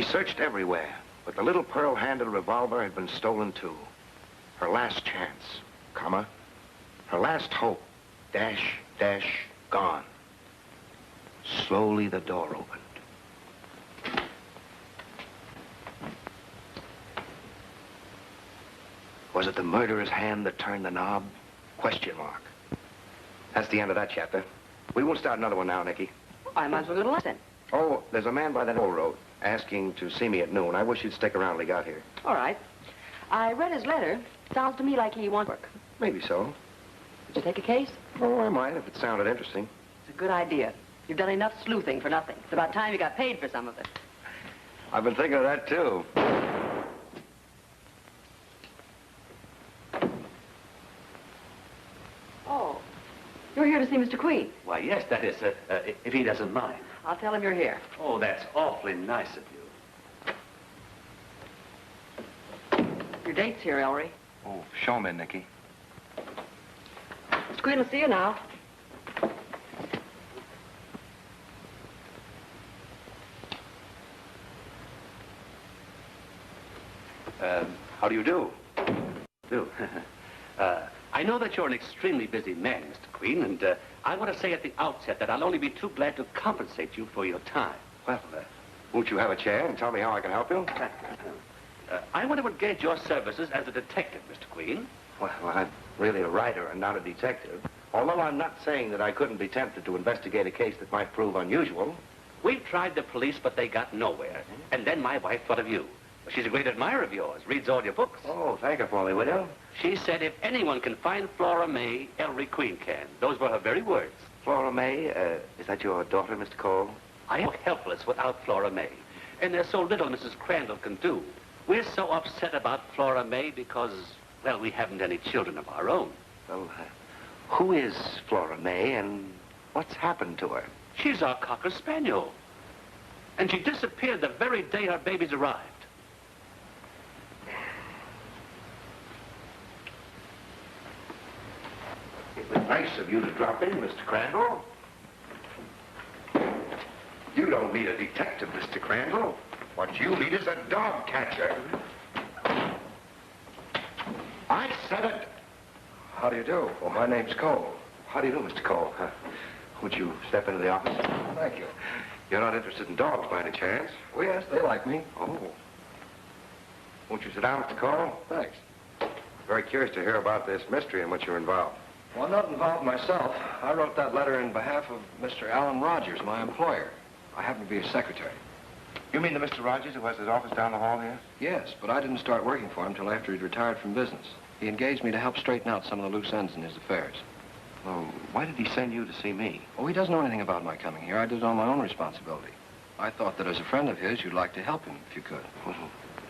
searched everywhere, but the little pearl-handled revolver had been stolen too. Her last chance, comma, her last hope, dash, dash, gone. Slowly the door opened. Was it the murderer's hand that turned the knob? Question mark. That's the end of that chapter. We won't start another one now, Nikki. I might as well go to lunch then. Oh, there's a man by that old road asking to see me at noon. I wish you'd stick around till he got here. All right. I read his letter. Sounds to me like he wants work. Maybe so. Did you take a case? Oh, I might if it sounded interesting. It's a good idea. You've done enough sleuthing for nothing. It's about time you got paid for some of it. I've been thinking of that, too. Oh, you're here to see Mr. Queen. Why, yes, that is, if he doesn't mind. I'll tell him you're here. Oh, that's awfully nice of you. Your date's here, Ellery. Oh, show him in, Nikki. Mr. Queen will see you now. How do you do? I know that you're an extremely busy man, Mr. Queen, and I want to say at the outset that I'll only be too glad to compensate you for your time. Well, won't you have a chair and tell me how I can help you? I want to engage your services as a detective, Mr. Queen. Well, I'm really a writer and not a detective. Although I'm not saying that I couldn't be tempted to investigate a case that might prove unusual. We've tried the police, but they got nowhere. And then my wife thought of you. She's a great admirer of yours, reads all your books. Oh, thank her for me, will you? She said if anyone can find Flora May, Ellery Queen can. Those were her very words. Flora May, is that your daughter, Mr. Cole? I am helpless without Flora May. And there's so little Mrs. Crandall can do. We're so upset about Flora May because, well, we haven't any children of our own. Well, who is Flora May and what's happened to her? She's our Cocker Spaniel. And she disappeared the very day our babies arrived. It was nice of you to drop in, Mr. Crandall. You don't need a detective, Mr. Crandall. What you need is a dog catcher. I said it. How do you do? Well, my name's Cole. How do you do, Mr. Cole? Would you step into the office? Thank you. You're not interested in dogs by any chance? Oh, yes, they like me. Oh. Won't you sit down, Mr. Cole? Thanks. Very curious to hear about this mystery in which you're involved. Well, I'm not involved myself. I wrote that letter in behalf of Mr. Alan Rogers, my employer. I happen to be his secretary. You mean the Mr. Rogers who has his office down the hall here? Yes, but I didn't start working for him till after he'd retired from business. He engaged me to help straighten out some of the loose ends in his affairs. Well, why did he send you to see me? Oh, he doesn't know anything about my coming here. I did it on my own responsibility. I thought that as a friend of his, you'd like to help him if you could. Well,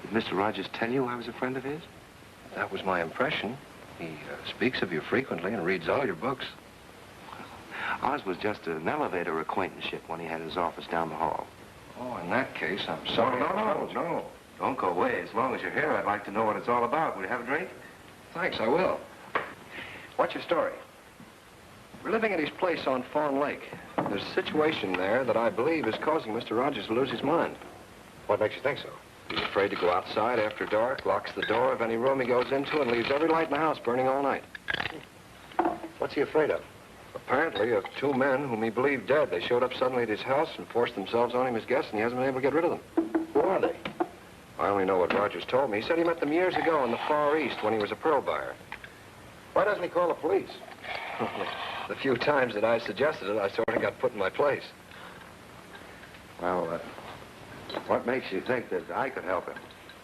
did Mr. Rogers tell you I was a friend of his? That was my impression. He speaks of you frequently and reads all your books. Ours was just an elevator acquaintanceship when he had his office down the hall. Oh, in that case, I'm sorry. No. Don't go away. As long as you're here, I'd like to know what it's all about. Will you have a drink? Thanks, I will. What's your story? We're living at his place on Fawn Lake. There's a situation there that I believe is causing Mr. Rogers to lose his mind. What makes you think so? He's afraid to go outside after dark, locks the door of any room he goes into, and leaves every light in the house burning all night. What's he afraid of? Apparently of two men whom he believed dead. They showed up suddenly at his house and forced themselves on him as guests, and he hasn't been able to get rid of them. Who are they? I only know what Rogers told me. He said he met them years ago in the Far East when he was a pearl buyer. Why doesn't he call the police? The few times that I suggested it, I sort of got put in my place. Well, what makes you think that I could help him?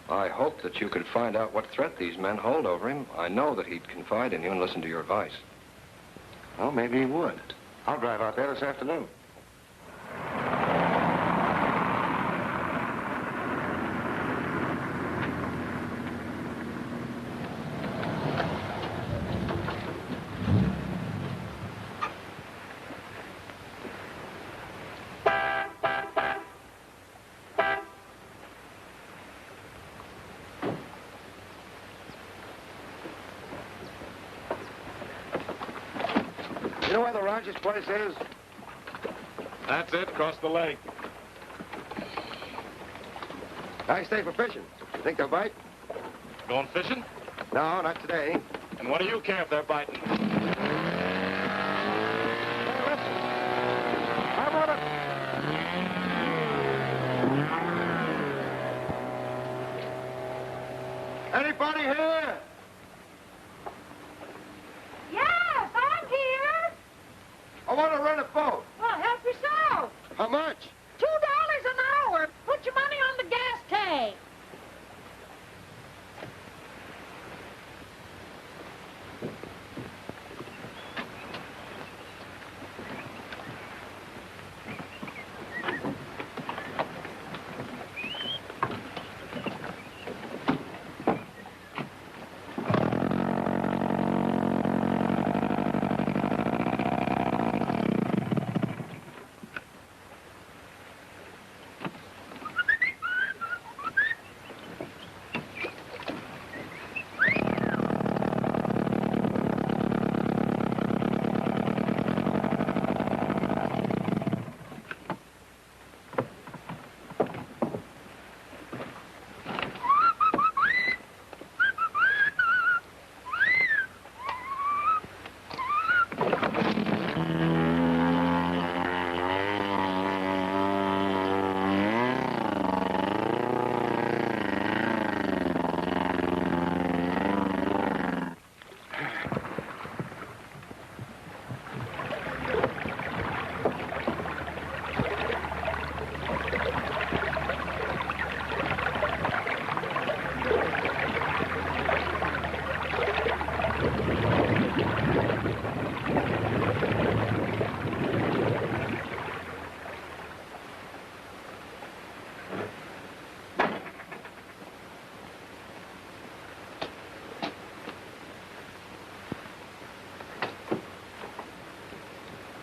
I hope that you could find out what threat these men hold over him. I know that he'd confide in you and listen to your advice. Well, maybe he would. I'll drive out there this afternoon. You know where the Rogers place is? That's it, across the lake. Nice day for fishing. You think they'll bite? Going fishing? No, not today. And what do you care if they're biting? Hey, listen. I want it. Anybody here? Yes, I'm here. I want to rent a boat. Well, help yourself. How much? $2 an hour. Put your money on the gas tank.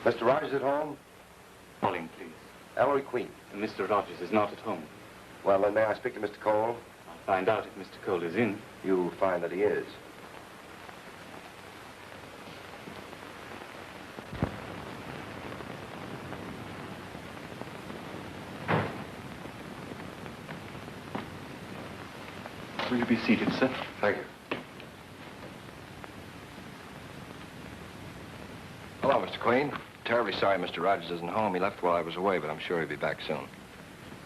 Mr. Rogers at home? Calling, please. Ellery Queen. Mr. Rogers is not at home. Well, then may I speak to Mr. Cole? I'll find out if Mr. Cole is in. You'll find that he is. Will you be seated, sir? Thank you. Hello, Mr. Queen. Terribly sorry Mr. Rogers isn't home. He left while I was away, but I'm sure he'll be back soon.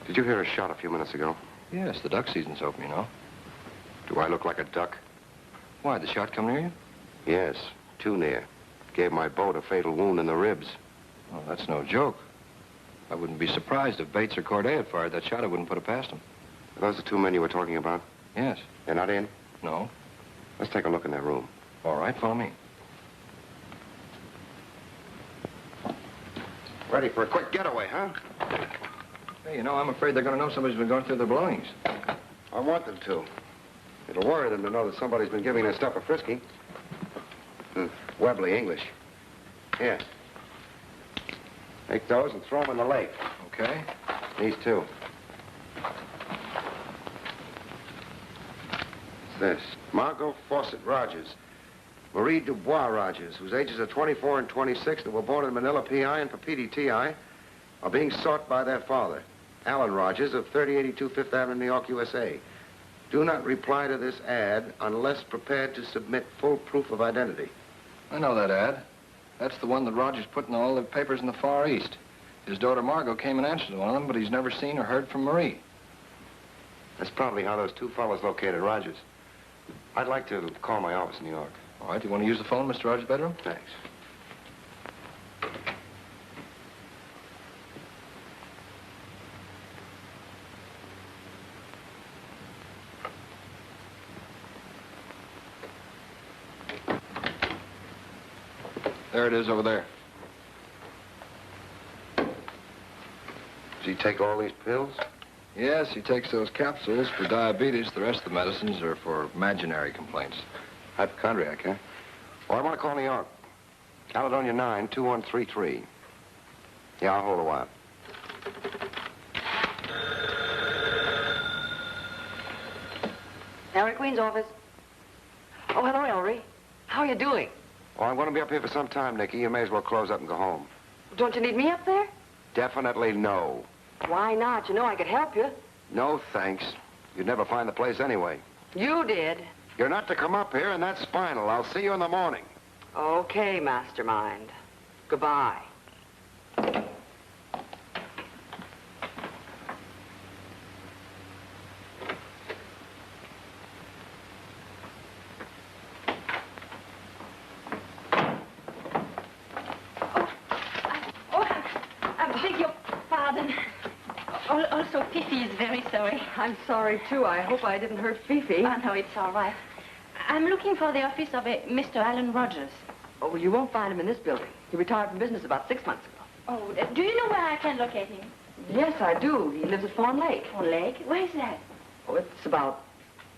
Did you hear a shot a few minutes ago? Yes, the duck season's open, you know. Do I look like a duck? Why, did the shot come near you? Yes, too near. Gave my boat a fatal wound in the ribs. Well, that's no joke. I wouldn't be surprised if Bates or Corday had fired that shot. I wouldn't put it past them. Are those the two men you were talking about? Yes. They're not in? No. Let's take a look in their room. All right, follow me. Ready for a quick getaway, huh? Hey, you know, I'm afraid they're going to know somebody's been going through their belongings. I want them to. It'll worry them to know that somebody's been giving their stuff a frisky. Webley English. Here. Take those and throw them in the lake. Okay. These two. What's this? Margo Fawcett Rogers. Marie Dubois Rogers, whose ages are 24 and 26, that were born in Manila, PI, and Papiti, TI, are being sought by their father, Alan Rogers, of 3082 Fifth Avenue, New York, USA. Do not reply to this ad unless prepared to submit full proof of identity. I know that ad. That's the one that Rogers put in all the papers in the Far East. His daughter Margo came and answered one of them, but he's never seen or heard from Marie. That's probably how those two fellows located Rogers. I'd like to call my office in New York. All right, do you want to use the phone, Mr. Rogers' bedroom? Thanks. There it is over there. Does he take all these pills? Yes, he takes those capsules for diabetes. The rest of the medicines are for imaginary complaints. Hypochondriac, huh? Well, I want to call New York. Caledonia 9, 2133. Yeah, I'll hold a while. Ellery Queen's office. Oh, hello, Ellery. How are you doing? Well, I'm going to be up here for some time, Nikki. You may as well close up and go home. Don't you need me up there? Definitely no. Why not? You know I could help you. No, thanks. You'd never find the place anyway. You did. You're not to come up here, and that's final. I'll see you in the morning. Okay, mastermind. Goodbye. I beg your pardon. Also, Fifi is very sorry. I'm sorry, too. I hope I didn't hurt Fifi. Oh, no, it's all right. I'm looking for the office of a Mr. Alan Rogers. Oh, well, you won't find him in this building. He retired from business about 6 months ago. Oh, do you know where I can locate him? Yes, I do. He lives at Fawn Lake. Fawn Lake? Where is that? Oh, it's about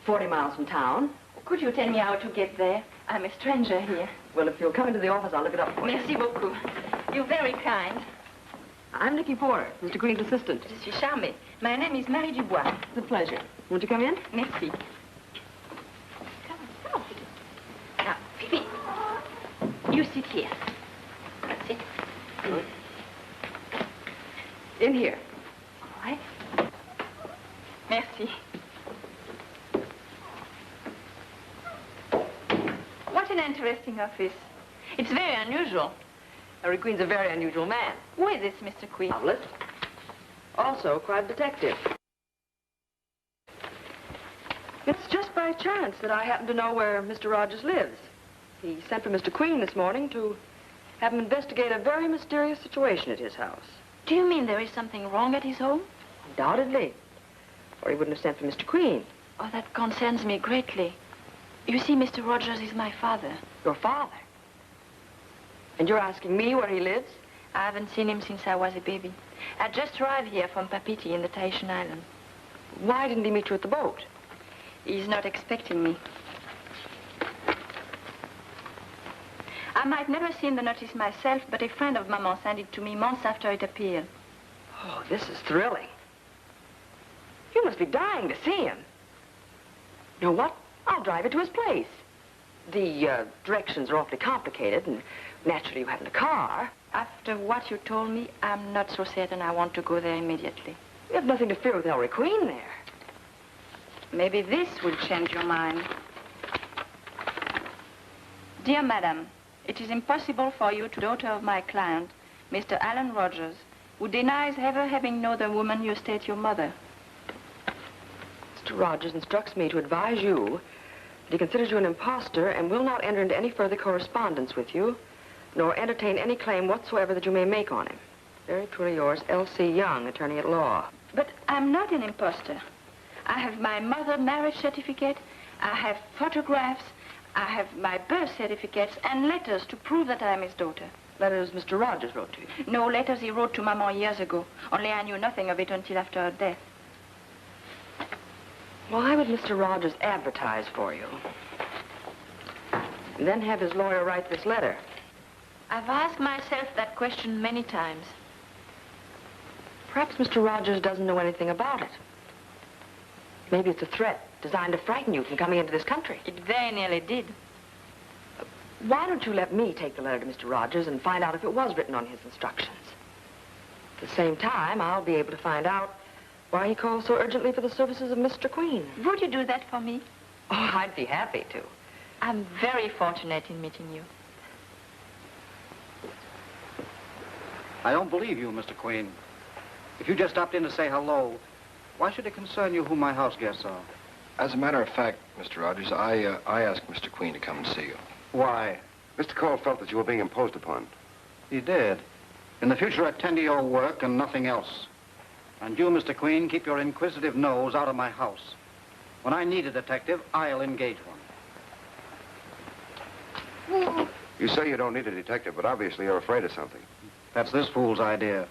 40 miles from town. Could you tell me how to get there? I'm a stranger here. Well, if you'll come into the office, I'll look it up for you. Merci beaucoup. You're very kind. I'm Nikki Porter, Mr. Green's assistant. Je suis charmée. My name is Marie Dubois. It's a pleasure. Won't you come in? Merci. Come on. Now, Fifi, you sit here. That's it. In here. All right. Merci. What an interesting office. It's very unusual. Harry Queen's a very unusual man. Who is this, Mr. Queen? Novelist. Also, quite a detective. It's just by chance that I happen to know where Mr. Rogers lives. He sent for Mr. Queen this morning to have him investigate a very mysterious situation at his house. Do you mean there is something wrong at his home? Undoubtedly. Or he wouldn't have sent for Mr. Queen. Oh, that concerns me greatly. You see, Mr. Rogers is my father. Your father? And you're asking me where he lives? I haven't seen him since I was a baby. I just arrived here from Papiti in the Tahitian Island. Why didn't he meet you at the boat? He's not expecting me. I might never seen the notice myself, but a friend of Maman sent it to me months after it appeared. Oh, this is thrilling. You must be dying to see him. You know what? I'll drive you to his place. The directions are awfully complicated, and naturally you haven't a car. After what you told me, I'm not so certain I want to go there immediately. You have nothing to fear with Ellery Queen there. Maybe this will change your mind. Dear Madam, it is impossible for you to daughter of my client, Mr. Alan Rogers, who denies ever having known the woman you state your mother. Mr. Rogers instructs me to advise you that he considers you an impostor and will not enter into any further correspondence with you, nor entertain any claim whatsoever that you may make on him. Very truly yours, L.C. Young, attorney at law. But I'm not an impostor. I have my mother's marriage certificate, I have photographs, I have my birth certificates and letters to prove that I am his daughter. Letters Mr. Rogers wrote to you? No, letters he wrote to Maman years ago. Only I knew nothing of it until after her death. Why would Mr. Rogers advertise for you? And then have his lawyer write this letter? I've asked myself that question many times. Perhaps Mr. Rogers doesn't know anything about it. Maybe it's a threat designed to frighten you from coming into this country. It very nearly did. Why don't you let me take the letter to Mr. Rogers and find out if it was written on his instructions? At the same time, I'll be able to find out why he called so urgently for the services of Mr. Queen. Would you do that for me? Oh, I'd be happy to. I'm very fortunate in meeting you. I don't believe you, Mr. Queen. If you just stopped in to say hello, why should it concern you who my house guests are? As a matter of fact, Mr. Rogers, I asked Mr. Queen to come and see you. Why? Mr. Cole felt that you were being imposed upon. He did. In the future, attend to your work and nothing else. And you, Mr. Queen, keep your inquisitive nose out of my house. When I need a detective, I'll engage one. You say you don't need a detective, but obviously you're afraid of something. That's this fool's idea.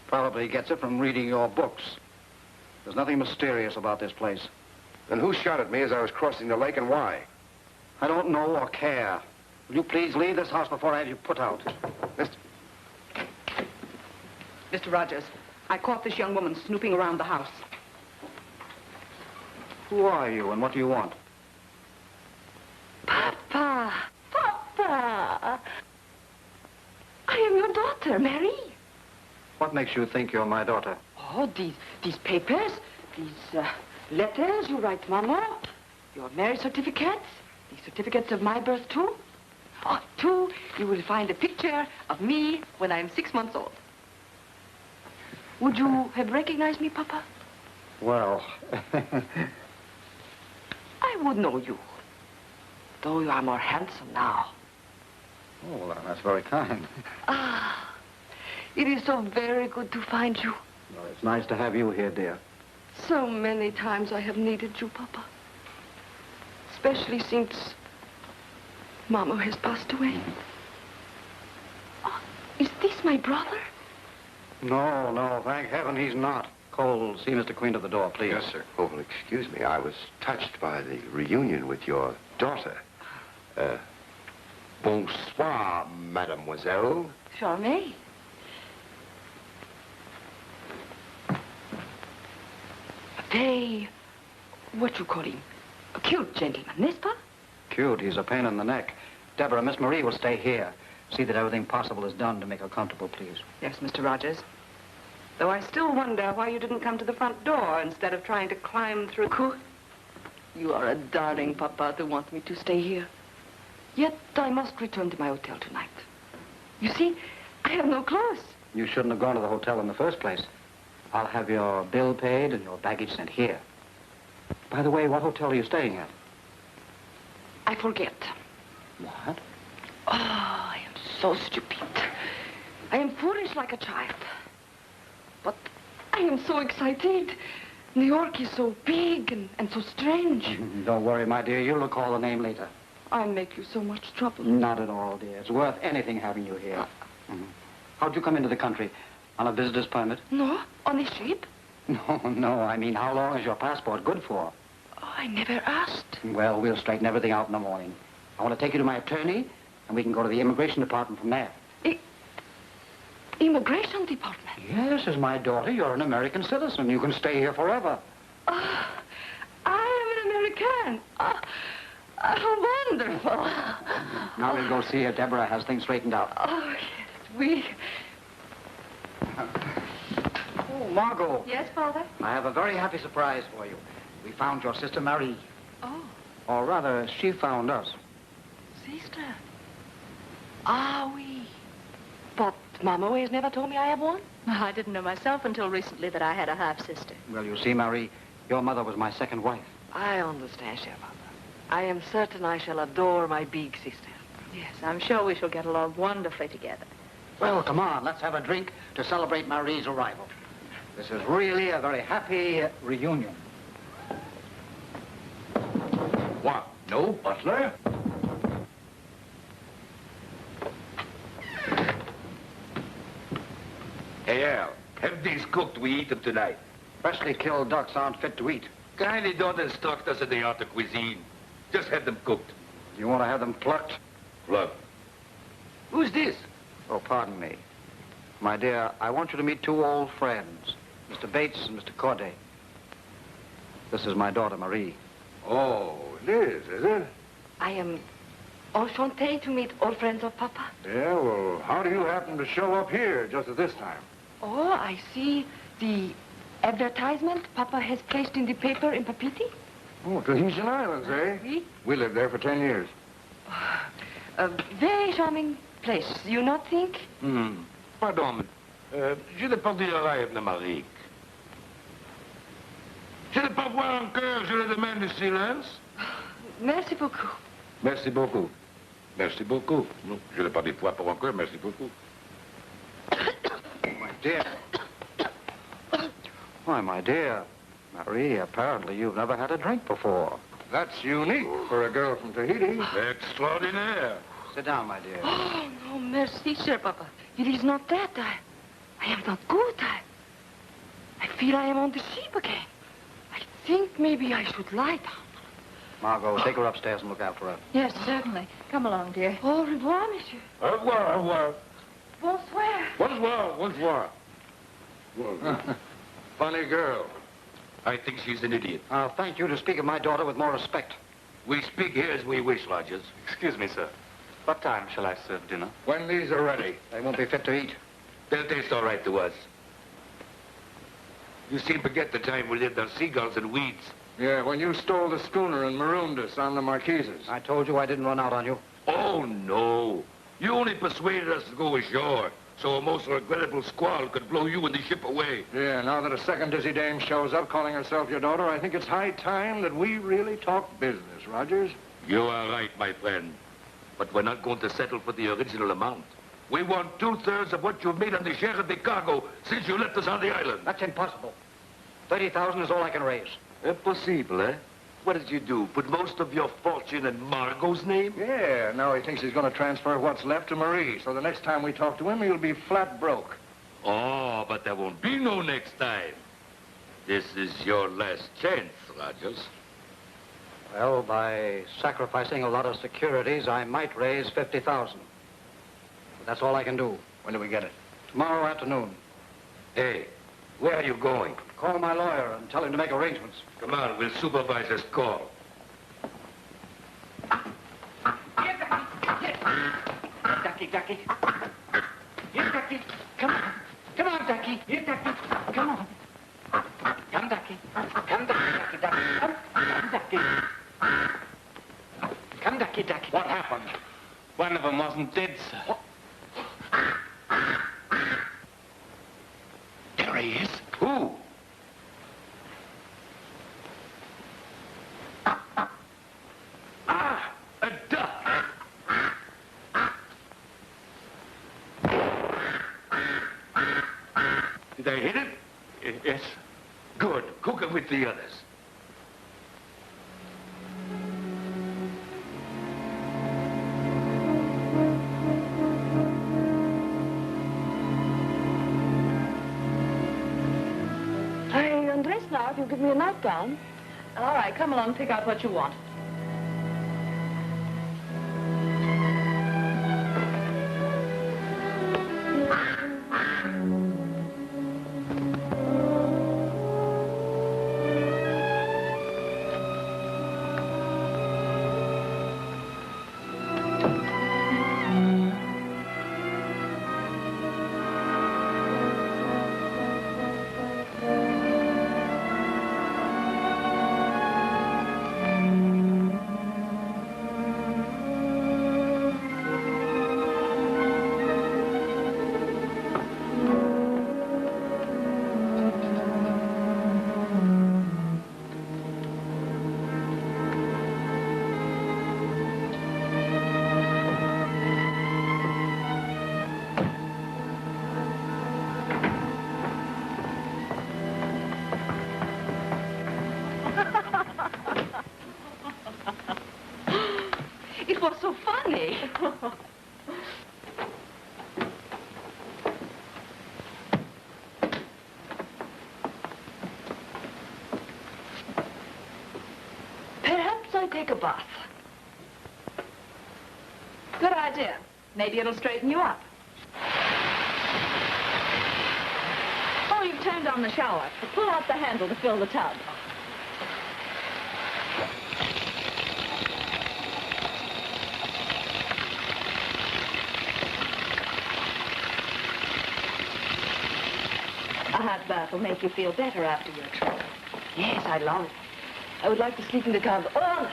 Probably gets it from reading your books. There's nothing mysterious about this place. Then who shot at me as I was crossing the lake and why? I don't know or care. Will you please leave this house before I have you put out? Mr. Rogers, I caught this young woman snooping around the house. Who are you and what do you want? Papa! Papa! I am your daughter, Mary. What makes you think you're my daughter? Oh, these papers, these Letters you write Mama. Your marriage certificates. The certificates of my birth, too. Oh, too, you will find a picture of me when I'm 6 months old. Would you have recognized me, Papa? Well, I would know you. Though you are more handsome now. oh, well, that's very kind. Ah, it is so very good to find you. Well, it's nice to have you here, dear. So many times I have needed you, Papa. Especially since Mama has passed away. Oh, is this my brother? No, no, thank heaven he's not. Cole, see Mr. Queen to the door, please. Yes, sir. Oh, well, excuse me. I was touched by the reunion with your daughter. Bonsoir, mademoiselle. Charley. They, what you call him? A cute gentleman, n'est-ce pas? Cute, he's a pain in the neck. Deborah, Miss Marie will stay here. See that everything possible is done to make her comfortable, please. Yes, Mr. Rogers. Though I still wonder why you didn't come to the front door instead of trying to climb through. You are a darling, Papa, to want me to stay here. Yet I must return to my hotel tonight. You see, I have no clothes. You shouldn't have gone to the hotel in the first place. I'll have your bill paid and your baggage sent here. By the way, what hotel are you staying at? I forget. What? Oh, I am so stupid. I am foolish like a child. But I am so excited. New York is so big and so strange. Don't worry, my dear. You'll recall the name later. I make you so much trouble. Not at all, dear. It's worth anything having you here. How'd you come into the country? On a visitor's permit? No, on a ship. No, I mean, how long is your passport good for? Oh, I never asked. Well, we'll straighten everything out in the morning. I want to take you to my attorney, and we can go to the immigration department from there. Immigration department? Yes, as my daughter, you're an American citizen. You can stay here forever. Oh, I am an American. Oh, how wonderful. Now we'll go see her. Deborah has things straightened out. Oh, yes, we... Oh, Margo. Yes, Father? I have a very happy surprise for you. We found your sister Marie. Oh, Or rather, she found us. sister. Ah, oui. But Mama has never told me I have one. I didn't know myself until recently that I had a half-sister. Well, you see, Marie, your mother was my second wife. I understand, Cheirel. I am certain I shall adore my big sister. Yes, I'm sure we shall get along wonderfully together. Well, come on, let's have a drink to celebrate Marie's arrival. This is really a very happy reunion. What? No butler? Hey, Al, have these cooked. We eat them tonight. Freshly killed ducks aren't fit to eat. Kindly don't instruct us in the art of cuisine. Just have them cooked. You want to have them plucked? Look. Who's this? Oh, pardon me. My dear, I want you to meet two old friends, Mr. Bates and Mr. Corday. This is my daughter, Marie. Oh, Liz, is it? I am enchantée to meet old friends of Papa. Yeah, well, how do you happen to show up here just at this time? Oh, I see the advertisement Papa has placed in the paper in Papiti. Oh, Tahitian Islands, eh? Oui. We lived there for 10 years. A very charming place, you not think? Pardon. Je n'ai pas dit l'oreille de Marie. Je n'ai pas voir encore, je le demande de silence. Merci beaucoup. Merci beaucoup. Merci beaucoup. Non, je n'ai pas dit fois pour encore, merci beaucoup. My dear. Why, my dear. Marie, apparently you've never had a drink before. That's unique for a girl from Tahiti. Extraordinaire. Sit down, my dear. Oh, no, merci, cher Papa. It is not that. I am not good. I feel I am on the ship again. I think maybe I should lie down. Margo, take her upstairs and look after her. Yes, certainly. Come along, dear. Au revoir, monsieur. Au revoir, au revoir. Bonsoir. Bonsoir, bonsoir. Funny girl. I think she's an idiot. I'll thank you to speak of my daughter with more respect. We speak here as we wish, Rogers. Excuse me, sir. What time shall I serve dinner? When these are ready. They won't be fit to eat. They'll taste all right to us. You seem to forget the time we lived on seagulls and weeds. Yeah, when you stole the schooner and marooned us on the Marquises. I told you I didn't run out on you. Oh, no. You only persuaded us to go ashore so a most regrettable squall could blow you and the ship away. Yeah, now that a second dizzy dame shows up calling herself your daughter, I think it's high time that we really talk business, Rogers. You are right, my friend. But we're not going to settle for the original amount. We want 2/3 of what you've made on the share of the cargo since you left us on the island. That's impossible. 30,000 is all I can raise. Impossible, eh? What did you do? Put most of your fortune in Margo's name? Yeah, now he thinks he's going to transfer what's left to Marie, so the next time we talk to him, he'll be flat broke. Oh, but there won't be no next time. This is your last chance, Rogers. Well, by sacrificing a lot of securities, I might raise 50,000. But that's all I can do. When do we get it? Tomorrow afternoon. Hey, where are you going? Call my lawyer and tell him to make arrangements. Come on, we'll supervise this call. Ducky, Ducky. Here, Ducky. Come on. Come on, Ducky. Here, Ducky. Come on. Come, Ducky. Come, Ducky, Ducky, Ducky. Come, Ducky. Come, Ducky, Ducky. What happened? One of them wasn't dead, sir. There he is. Who? Ah, a duck. Did I hit it? Yes. Good. Cook it with the others. I undress now if you'll give me a nightgown. All right, come along, pick out what you want. It was so funny. Perhaps I take a bath. Good idea. Maybe it'll straighten you up. Oh, you've turned on the shower. Pull out the handle to fill the tub. A hot bath will make you feel better after your trip. Yes, I long. I would like to sleep in the tub all night.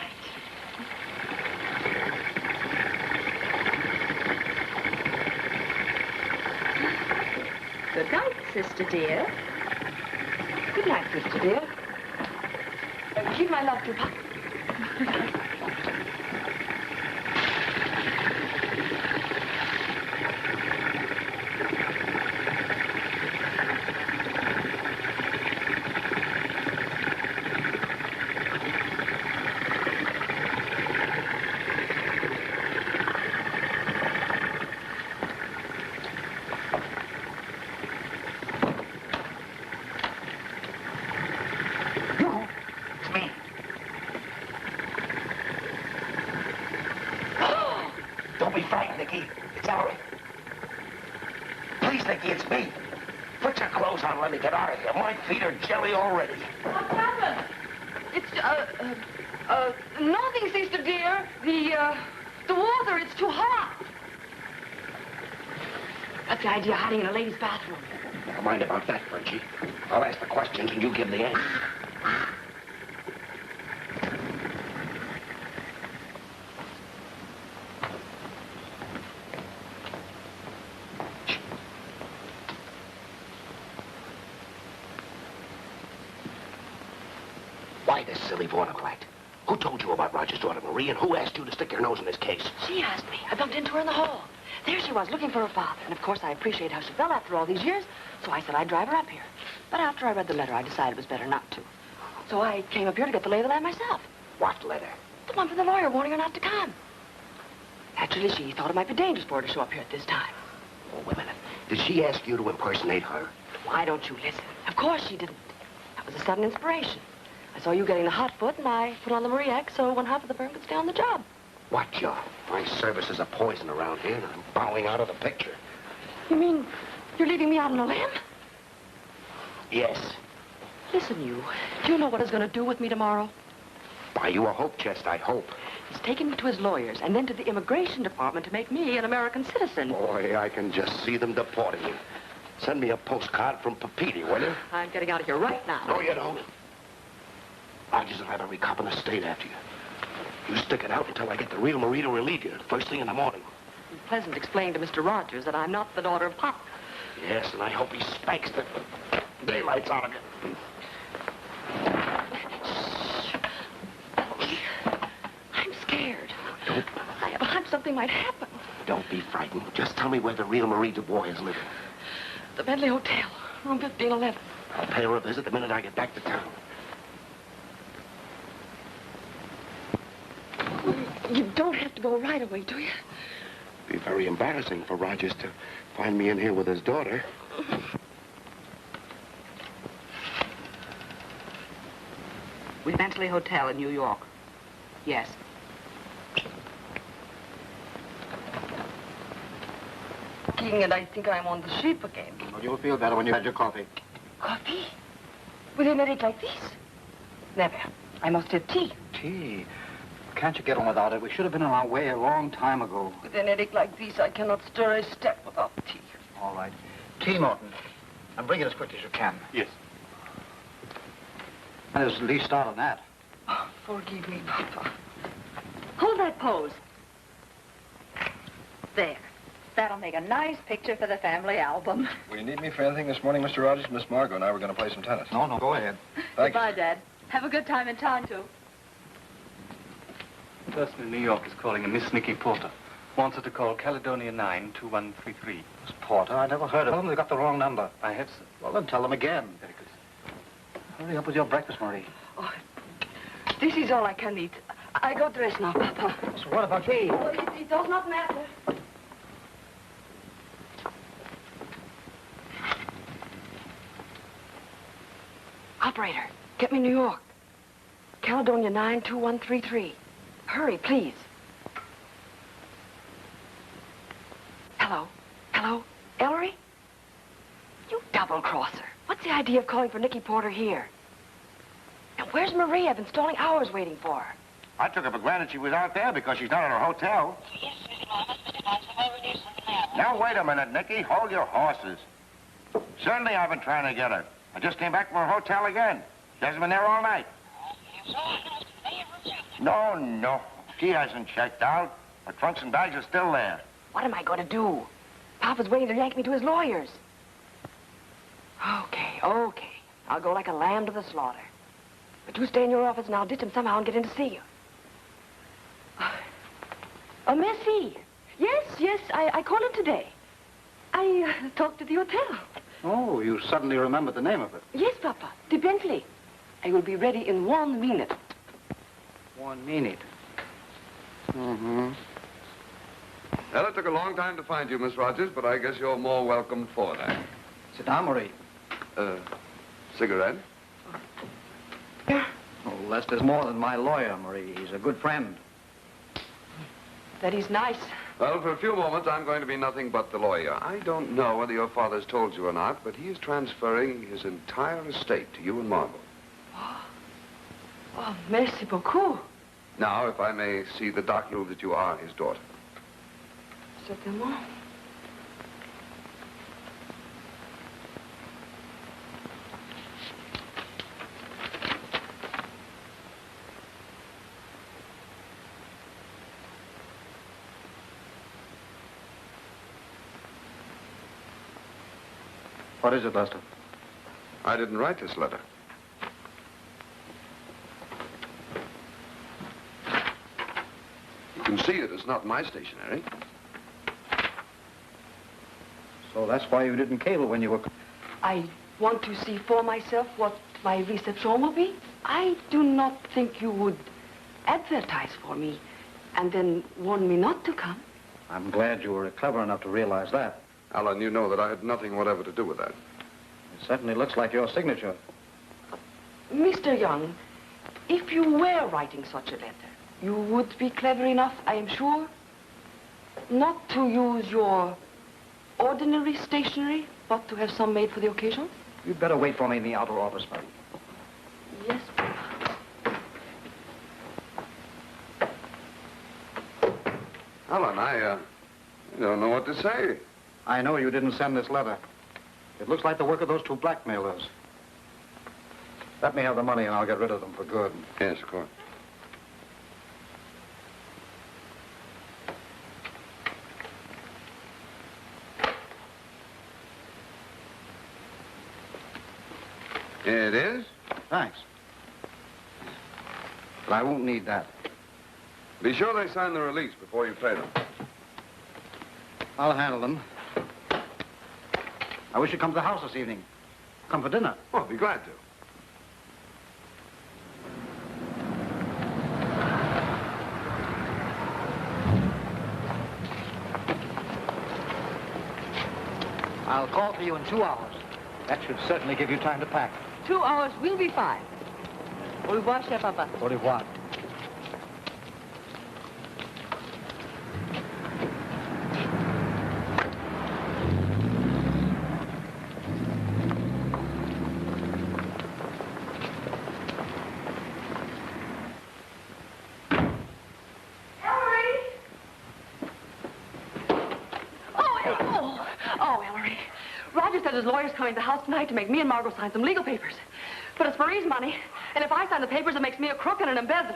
Good night, sister dear. Good night, sister dear. Keep my love to Papa. Don't be frightened, Nikki. It's Ellery. Please, Nikki, it's me. Put your clothes on and let me get out of here. My feet are jelly already. What's happened? It's, nothing, sister dear. The water, it's too hot. What's the idea of hiding in a ladies' bathroom? Never mind about that, Frenchie. I'll ask the questions and you give the answers. Why this silly vaudeville act? Who told you about Roger's daughter, Marie, and who asked you to stick your nose in this case? She asked me. I bumped into her in the hall. There she was, looking for her father. And, of course, I appreciate how she felt after all these years, so I said I'd drive her up here. But after I read the letter, I decided it was better not to. So I came up here to get the lay of the land myself. What letter? The one from the lawyer warning her not to come. Naturally, she thought it might be dangerous for her to show up here at this time. Oh, wait a minute. Did she ask you to impersonate her? Why don't you listen? Of course she didn't. That was a sudden inspiration. I saw you getting the hot foot, and I put on the Marie act so one half of the firm could stay on the job. What, Joe? My services are poison around here, and I'm bowing out of the picture. You mean you're leaving me out on a limb? Yes. Listen, you. Do you know what he's going to do with me tomorrow? Buy you a hope chest, I hope. He's taking me to his lawyers and then to the immigration department to make me an American citizen. Boy, I can just see them deporting you. Send me a postcard from Papiti, will you? I'm getting out of here right now. No, you don't. Rogers will have every cop in the state after you. You stick it out until I get the real Marie to relieve you, first thing in the morning. It's pleasant explaining to Mr. Rogers that I'm not the daughter of Pop. Yes, and I hope he spanks the daylights out of you. I'm scared. Don't. I have a hunch something might happen. Don't be frightened. Just tell me where the real Marie Dubois is living. The Bentley Hotel, room 1511. I'll pay her a visit the minute I get back to town. You don't have to go right away, do you? It'd be very embarrassing for Rogers to find me in here with his daughter. With Bentley Hotel in New York. Yes. King, and I think I'm on the sheep again. Oh, you'll feel better when you had your coffee. Coffee? With an headache like this? Never. I must have tea. Tea? Can't you get on without it? We should have been on our way a long time ago. With an headache like this, I cannot stir a step without tea. All right. Tea, Morton. And bring it as quickly as you can. Yes. And there's at least start on that. Oh, forgive me, Papa. Hold that pose. There. That'll make a nice picture for the family album. Will you need me for anything this morning, Mr. Rogers? Miss Margo and I were going to play some tennis. No, go ahead. Thank Goodbye, Dad. Have a good time in town, too. The person in New York is calling a Miss Nikki Porter. Wants her to call Caledonia 92133. Miss Porter, I never heard of them. They got the wrong number. I have, sir. Well, then tell them again. Very good. Hurry up with your breakfast, Marie. Oh, this is all I can eat. I go dress now, Papa. So what about you? Oh, it does not matter. Operator, get me New York. Caledonia 92133. Hurry, please. Hello? Hello? Ellery? You double-crosser. What's the idea of calling for Nikki Porter here? Now, where's Marie? I've been stalling hours waiting for her. I took it for granted she was out there because she's not at her hotel. Now, wait a minute, Nikki. Hold your horses. Certainly I've been trying to get her. I just came back from her hotel again. She hasn't been there all night. No. She hasn't checked out. Her trunks and bags are still there. What am I going to do? Papa's waiting to yank me to his lawyers. Okay. I'll go like a lamb to the slaughter. But you stay in your office and I'll ditch him somehow and get in to see you. Oh, merci. Yes, I called him today. I talked to the hotel. Oh, you suddenly remembered the name of it. Yes, Papa, the Bentley. I will be ready in 1 minute. 1 minute. Mm-hmm. Well, it took a long time to find you, Miss Rogers, but I guess you're more welcome for that. Sit down, Marie. Cigarette? Yeah. Oh, Lester's more than my lawyer, Marie. He's a good friend. That is nice. Well, for a few moments, I'm going to be nothing but the lawyer. I don't know whether your father's told you or not, but he is transferring his entire estate to you and Margo. Oh, merci beaucoup. Now, if I may see the document that you are his daughter. Certainement. What is it, Lester? I didn't write this letter. You can see it. It's not my stationery. So that's why you didn't cable when you were... I want to see for myself what my reception will be. I do not think you would advertise for me and then warn me not to come. I'm glad you were clever enough to realize that. Alan, you know that I had nothing whatever to do with that. It certainly looks like your signature. Mr. Young, if you were writing such a letter, you would be clever enough, I am sure, not to use your ordinary stationery, but to have some made for the occasion? You'd better wait for me in the outer office, Burke. Yes, Alan, I don't know what to say. I know you didn't send this letter. It looks like the work of those two blackmailers. Let me have the money and I'll get rid of them for good. Yes, of course. It is? Thanks. But I won't need that. Be sure they sign the release before you pay them. I'll handle them. I wish you'd come to the house this evening. Come for dinner. Oh, I'll be glad to. I'll call for you in 2 hours. That should certainly give you time to pack. 2 hours will be fine. Au revoir, cher papa. Au revoir. His lawyer's coming to the house tonight to make me and Margo sign some legal papers. But it's Brey's money, and if I sign the papers, it makes me a crook and an embezzler.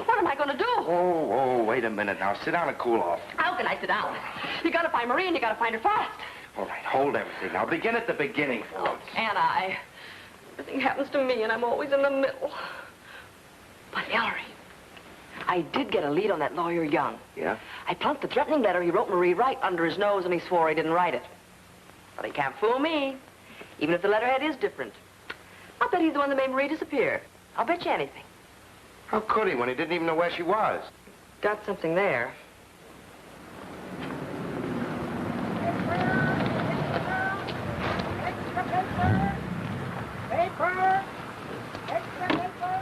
What am I going to do? Oh, wait a minute now. Sit down and cool off. How can I sit down? You got to find Marie, and you got to find her fast. All right, hold everything. Now, begin at the beginning for once. And everything happens to me, and I'm always in the middle. But Ellery, I did get a lead on that lawyer Young. Yeah? I plunked the threatening letter he wrote Marie right under his nose, and he swore he didn't write it. But he can't fool me, even if the letterhead is different. I'll bet he's the one that made Marie disappear. I'll bet you anything. How could he when he didn't even know where she was? Got something there. Paper! Extra paper!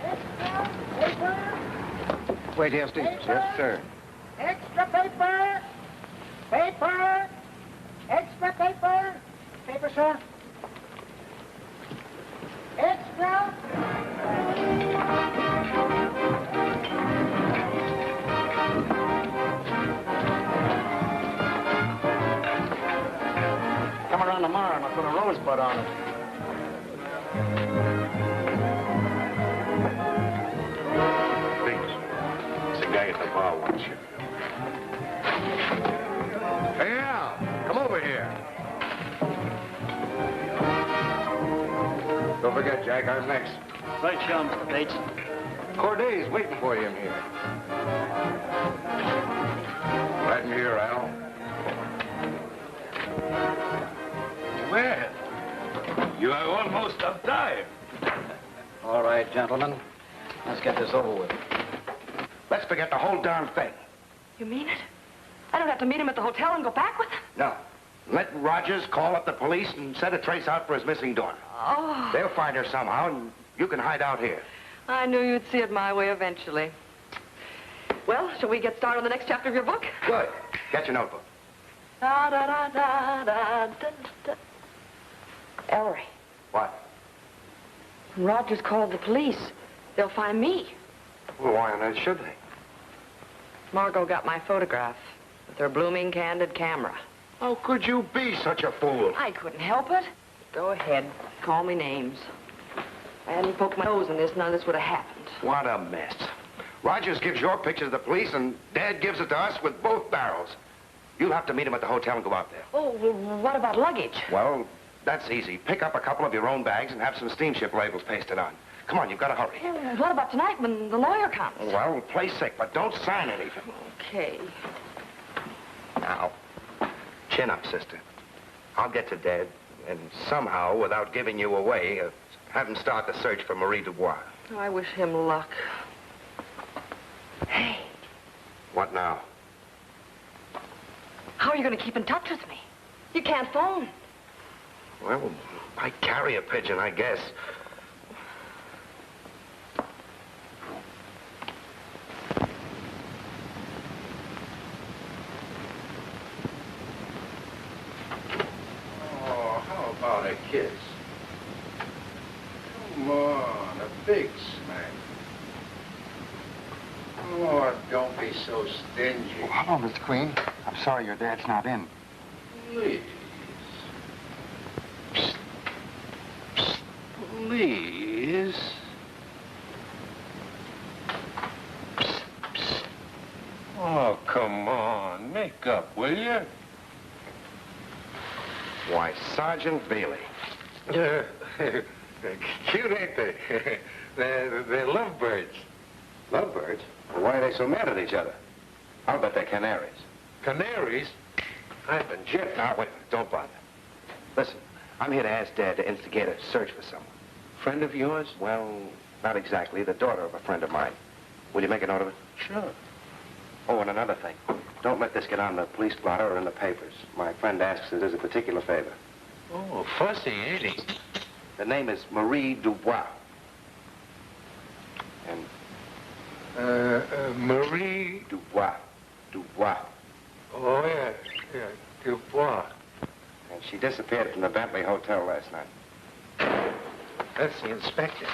Extra paper! Wait here, Steve. Yes, sir. Extra paper! Paper! Extra paper! Paper, sir. Extra! Come around tomorrow and I'll put a rosebud on it. Please. It's the guy at the bar wants you. Hey, Al, come over here. Don't forget, Jack, I'm next. Right, Sean, Mr. Bates. Corday's waiting for you in here. Right in here, Al. Well, you are almost on time. All right, gentlemen. Let's get this over with. Let's forget the whole darn thing. You mean it? I don't have to meet him at the hotel and go back with him? No. Let Rogers call up the police and set a trace out for his missing daughter. Oh. They'll find her somehow, and you can hide out here. I knew you'd see it my way eventually. Well, shall we get started on the next chapter of your book? Good. Get your notebook. Da da da da da da da. Ellery. What? When Rogers called the police, they'll find me. Well, why on earth should they? Margo got my photograph with her blooming candid camera. How could you be such a fool? I couldn't help it. Go ahead. Call me names. If I hadn't poked my nose in this, none of this would have happened. What a mess. Rogers gives your picture to the police, and Dad gives it to us with both barrels. You'll have to meet him at the hotel and go out there. Oh, well, what about luggage? Well, that's easy. Pick up a couple of your own bags and have some steamship labels pasted on. Come on, you've got to hurry. Well, what about tonight when the lawyer comes? Well, play sick, but don't sign anything. Okay. Now, chin up, sister. I'll get to Dad, and somehow, without giving you away, have him start the search for Marie Dubois. Oh, I wish him luck. Hey. What now? How are you going to keep in touch with me? You can't phone. Well, I carry a pigeon, I guess. Oh, how about a kiss? Come on, a big smack. Oh, don't be so stingy. Oh, hello, Mr. Queen. I'm sorry your dad's not in. Please. Psst. Psst. Please. Psst. Psst. Oh, come on. Make up, will you? Why, Sergeant Velle. Cute, ain't they? They're lovebirds. Lovebirds? Well, why are they so mad at each other? I'll bet they're canaries. Canaries? I've been jipped. Now, wait, don't bother. Listen, I'm here to ask Dad to instigate a search for someone. Friend of yours? Well, not exactly. The daughter of a friend of mine. Will you make a note of it? Sure. Oh, and another thing. Don't let this get on the police blotter or in the papers. My friend asks it as a particular favor. Oh, fussy, ain't he? The name is Marie Dubois. And Marie... Dubois. Dubois. Oh, yeah. Yeah, Dubois. And she disappeared from the Bentley Hotel last night. That's the inspector.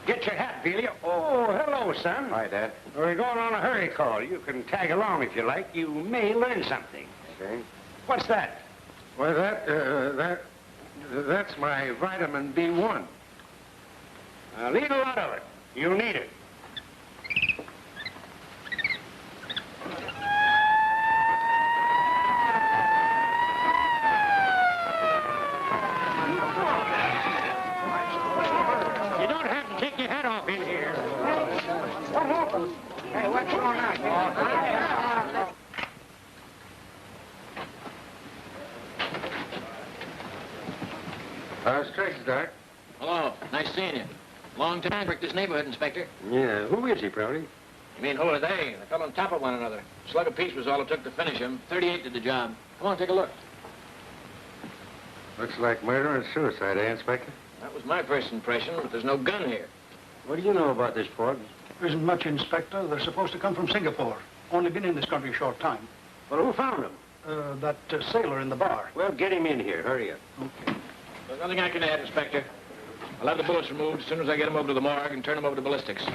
Get your hat, Velle. Oh, hello, son. Hi, Dad. We're going on a hurry call. You can tag along if you like. You may learn something. Okay. What's that? Well, that's my vitamin B1. Leave a lot of it. You'll need it. You don't have to take your head off in here. What happened? Hey, what's going on? Triggs, Doc. Hello. Nice seeing you. Long time for this neighborhood, Inspector. Yeah, who is he, Brody? You mean who are they? They fell on top of one another. Slug apiece was all it took to finish him. 38 did the job. Come on, take a look. Looks like murder and suicide, eh, Inspector? That was my first impression, but there's no gun here. What do you know about this, Ford? There isn't much, Inspector. They're supposed to come from Singapore. Only been in this country a short time. Well, who found them? That sailor in the bar. Well, get him in here. Hurry up. Okay. There's nothing I can add, Inspector. I'll have the bullets removed as soon as I get them over to the morgue and turn them over to ballistics.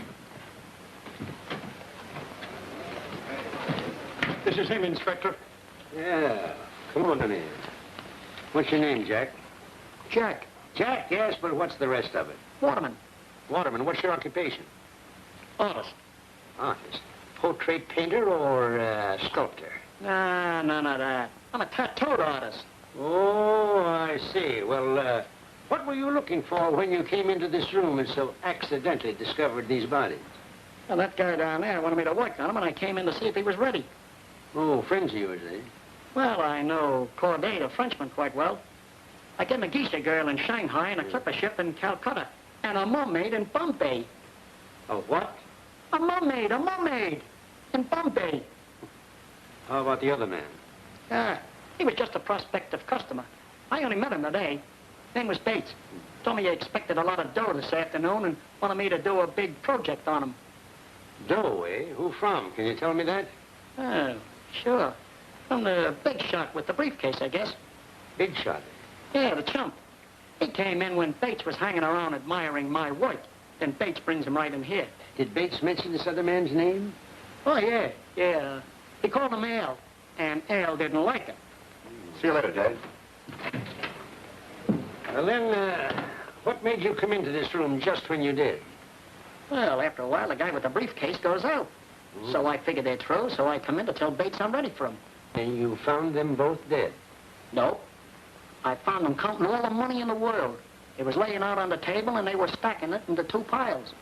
This is him, Inspector. Yeah. Come on in here. What's your name, Jack? Jack. Jack, yes, but what's the rest of it? Waterman. Waterman, what's your occupation? Artist. Artist. Portrait painter or sculptor? Nah, none of that. I'm a tattooed artist. Oh, I see. Well, what were you looking for when you came into this room and so accidentally discovered these bodies? Well, that guy down there wanted me to work on him, and I came in to see if he was ready. Oh, friends of yours, eh? Well, I know Corday, the Frenchman, quite well. I get a geisha girl in Shanghai and a clipper ship in Calcutta, and a mermaid in Bombay. A what? A mermaid in Bombay. How about the other man? He was just a prospective customer. I only met him today. Name was Bates. Told me he expected a lot of dough this afternoon and wanted me to do a big project on him. Dough, eh? Who from? Can you tell me that? Oh, sure. From the big shot with the briefcase, I guess. Big shot? Yeah, the chump. He came in when Bates was hanging around admiring my work. Then Bates brings him right in here. Did Bates mention this other man's name? Oh, yeah. He called him Al, and Al didn't like it. See you later, Dad. Well, then, what made you come into this room just when you did? Well, after a while, the guy with the briefcase goes out. So I figured they're through, so I come in to tell Bates I'm ready for them. And you found them both dead? No. I found them counting all the money in the world. It was laying out on the table, and they were stacking it into 2 piles.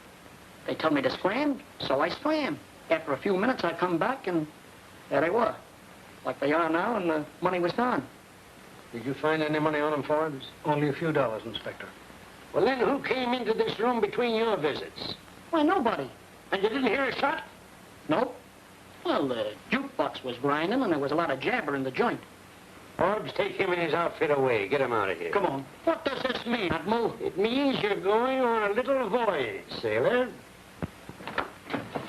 They told me to scram, so I swam. After a few minutes, I come back, and there they were. Like they are now, and the money was gone. Did you find any money on them, Forbes? Only a few dollars, Inspector. Well, then who came into this room between your visits? Why, nobody. And you didn't hear a shot? Nope. Well, the jukebox was grinding, and there was a lot of jabber in the joint. Forbes, take him and his outfit away. Get him out of here. Come on. What does this mean, Admiral? It means you're going on a little voyage, sailor.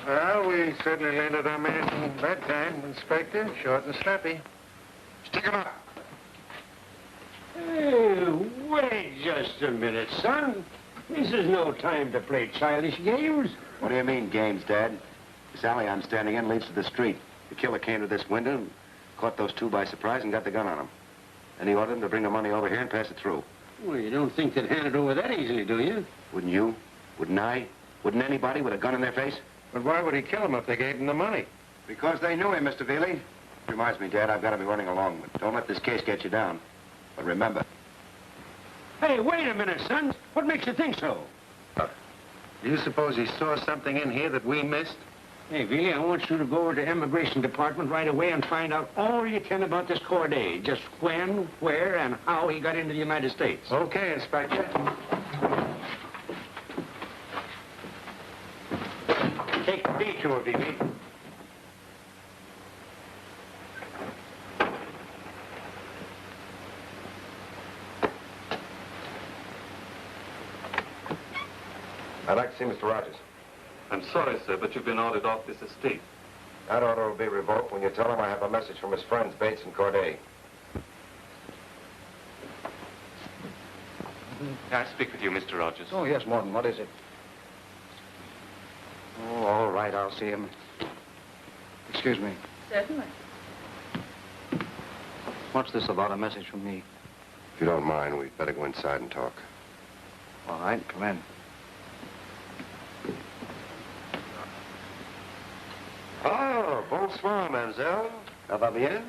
Well, we certainly landed our man that time, Inspector. Short and snappy. Stick him up. Hey, wait just a minute, son. This is no time to play childish games. What do you mean, games, Dad? This alley I'm standing in leads to the street. The killer came to this window, caught those 2 by surprise, and got the gun on them. Then he ordered them to bring the money over here and pass it through. Well, you don't think they'd hand it over that easily, do you? Wouldn't you? Wouldn't I? Wouldn't anybody with a gun in their face? But why would he kill him if they gave him the money? Because they knew him, Mr. Velle. Reminds me, Dad, I've got to be running along. But don't let this case get you down. But remember. Hey, wait a minute, son. What makes you think so? Do you suppose he saw something in here that we missed? Hey, Velle, I want you to go over to the Immigration Department right away and find out all you can about this Corday. Just when, where, and how he got into the United States. Okay, Inspector. Take the detour, Velle. I'd like to see Mr. Rogers. I'm sorry, sir, but you've been ordered off this estate. That order will be revoked when you tell him I have a message from his friends, Bates and Corday. Can I speak with you, Mr. Rogers? Oh, yes, Morton. What is it? Oh, all right. I'll see him. Excuse me. Certainly. What's this about, a message from me? If you don't mind, we'd better go inside and talk. All right, come in. Oh, bonsoir, mademoiselle. Ça va bien?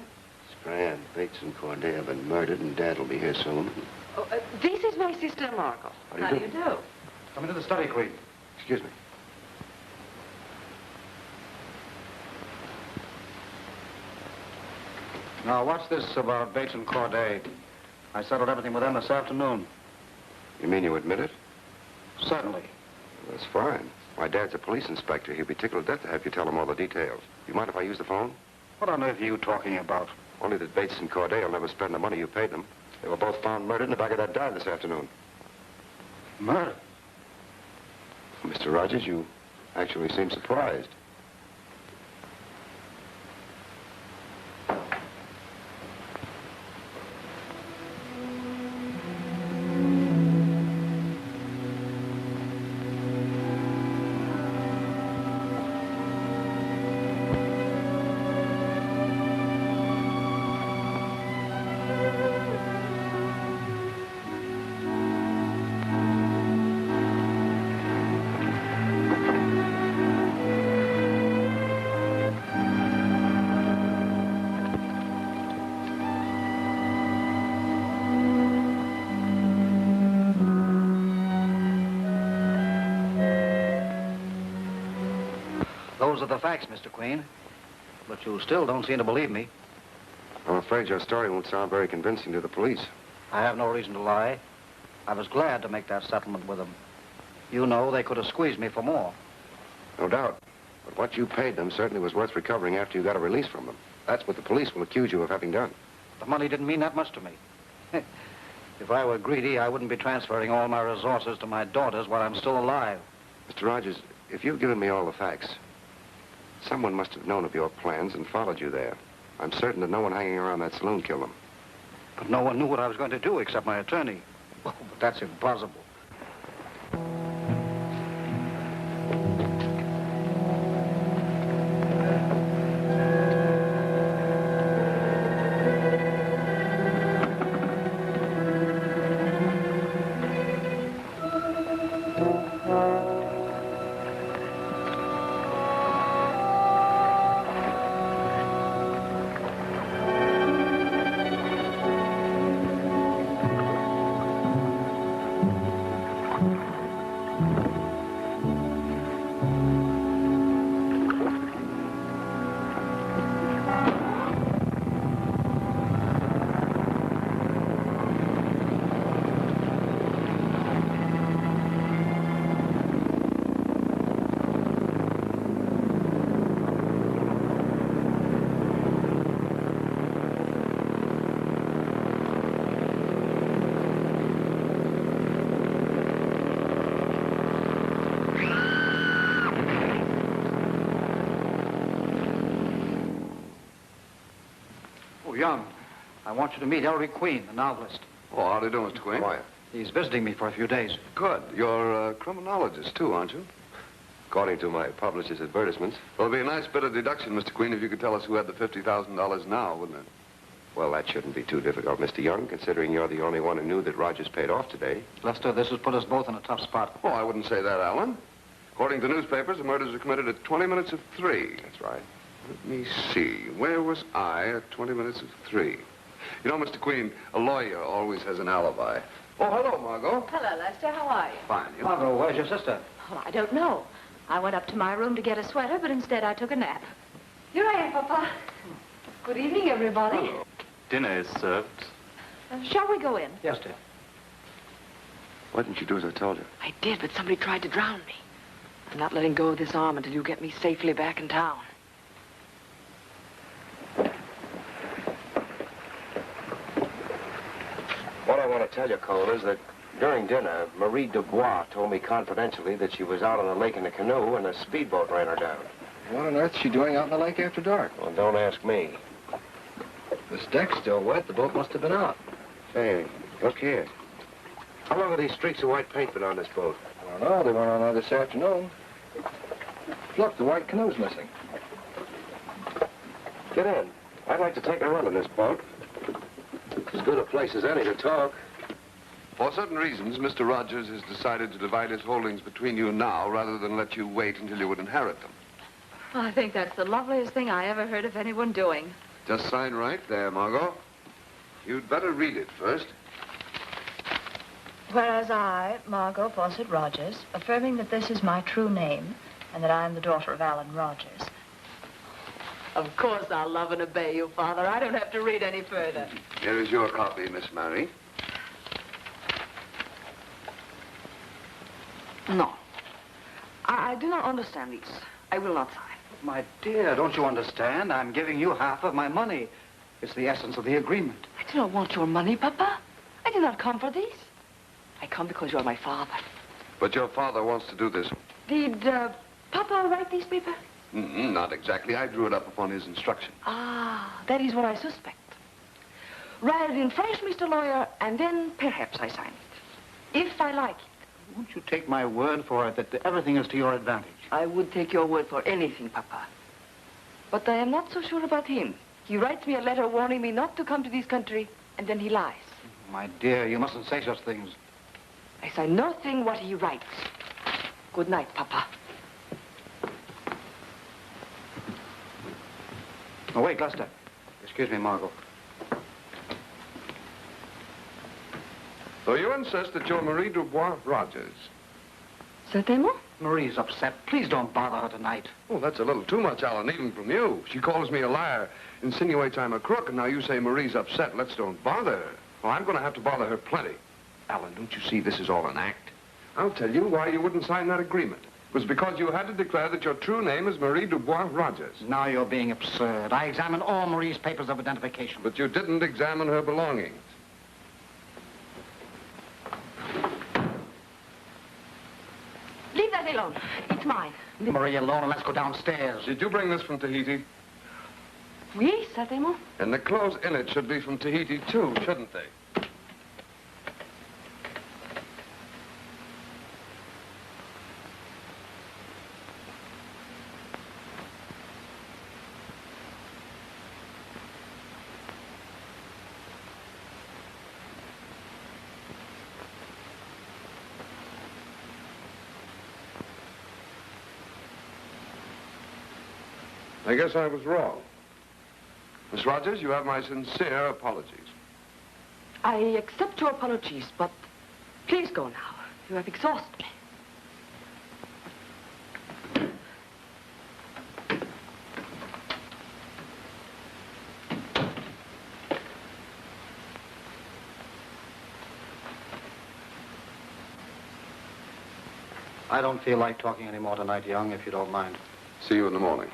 It's grand. Bates and Corday have been murdered, and Dad will be here soon. Oh, this is my sister, Margo. How do you do? Come into the study, Queen. Excuse me. Now, what's this about Bates and Corday? I settled everything with them this afternoon. You mean you admit it? Certainly. That's fine. My dad's a police inspector. He'd be tickled to death to have you tell him all the details. You mind if I use the phone? What on earth are you talking about? Only that Bates and Corday will never spend the money you paid them. They were both found murdered in the back of that dive this afternoon. Murder? Mr. Rogers, you actually seem surprised. Those are the facts, Mr. Queen. But you still don't seem to believe me. I'm afraid your story won't sound very convincing to the police. I have no reason to lie. I was glad to make that settlement with them. You know, they could have squeezed me for more. No doubt. But what you paid them certainly was worth recovering after you got a release from them. That's what the police will accuse you of having done. The money didn't mean that much to me. If I were greedy, I wouldn't be transferring all my resources to my daughters while I'm still alive. Mr. Rogers, if you've given me all the facts, someone must have known of your plans and followed you there. I'm certain that no one hanging around that saloon killed them. But no one knew what I was going to do except my attorney. Oh, but that's impossible. Young. I want you to meet Ellery Queen, the novelist. Oh, how do you do, Mr. Queen? Why? He's visiting me for a few days. Good. You're a criminologist, too, aren't you? According to my publisher's advertisements. Well, it'd be a nice bit of deduction, Mr. Queen, if you could tell us who had the $50,000 now, wouldn't it? Well, that shouldn't be too difficult, Mr. Young, considering you're the only one who knew that Rogers paid off today. Lester, this has put us both in a tough spot. Oh, I wouldn't say that, Alan. According to newspapers, the murders were committed at 20 minutes of 3. That's right. Let me see. Where was I at 20 minutes of 3? You know, Mr. Queen, a lawyer always has an alibi. Oh, hello, Margo. Hello, Lester. How are you? Fine. You? Margo, where's your sister? Oh, I don't know. I went up to my room to get a sweater, but instead I took a nap. Here I am, Papa. Good evening, everybody. Hello. Dinner is served. Shall we go in? Yes, dear. Why didn't you do as I told you? I did, but somebody tried to drown me. I'm not letting go of this arm until you get me safely back in town. What I want to tell you, Cole, is that during dinner, Marie Dubois told me confidentially that she was out on the lake in a canoe and a speedboat ran her down. What on earth is she doing out in the lake after dark? Well, don't ask me. This deck's still wet. The boat must have been out. Say, look here. How long have these streaks of white paint been on this boat? I don't know. They went on this afternoon. Look, the white canoe's missing. Get in. I'd like to take a run in this boat. As good a place as any to talk. For certain reasons, Mr. Rogers has decided to divide his holdings between you now rather than let you wait until you would inherit them. I think that's the loveliest thing I ever heard of anyone doing. Just sign right there, Margo. You'd better read it first. Whereas I, Margo Fawcett Rogers, affirming that this is my true name and that I am the daughter of Alan Rogers. Of course I'll love and obey you, Father. I don't have to read any further. Here is your copy, Miss Mary. No. I do not understand these. I will not sign. My dear, don't you understand? I'm giving you half of my money. It's the essence of the agreement. I do not want your money, Papa. I did not come for these. I come because you're my father. But your father wants to do this. Did Papa write these papers? Not exactly. I drew it up upon his instruction. Ah, that is what I suspect. Write it in French, Mr. Lawyer, and then perhaps I sign it. If I like it. Won't you take my word for it that everything is to your advantage? I would take your word for anything, Papa. But I am not so sure about him. He writes me a letter warning me not to come to this country, and then he lies. My dear, you mustn't say such things. I say nothing what he writes. Good night, Papa. Oh, wait, Lester. Excuse me, Margo. So you insist that you're Marie Dubois Rogers? Certainement. Marie's upset. Please don't bother her tonight. Oh, that's a little too much, Alan, even from you. She calls me a liar, insinuates I'm a crook, and now you say Marie's upset. Let's don't bother her. Well, I'm going to have to bother her plenty. Alan, don't you see this is all an act? I'll tell you why you wouldn't sign that agreement. It was because you had to declare that your true name is Marie Dubois Rogers. Now you're being absurd. I examined all Marie's papers of identification. But you didn't examine her belongings. Leave that alone. It's mine. Leave Marie alone and let's go downstairs. Did you bring this from Tahiti? Oui, certainement. And the clothes in it should be from Tahiti, too, shouldn't they? I guess I was wrong. Miss Rogers, you have my sincere apologies. I accept your apologies, but please go now. You have exhausted me. I don't feel like talking anymore tonight, Young, if you don't mind. See you in the morning.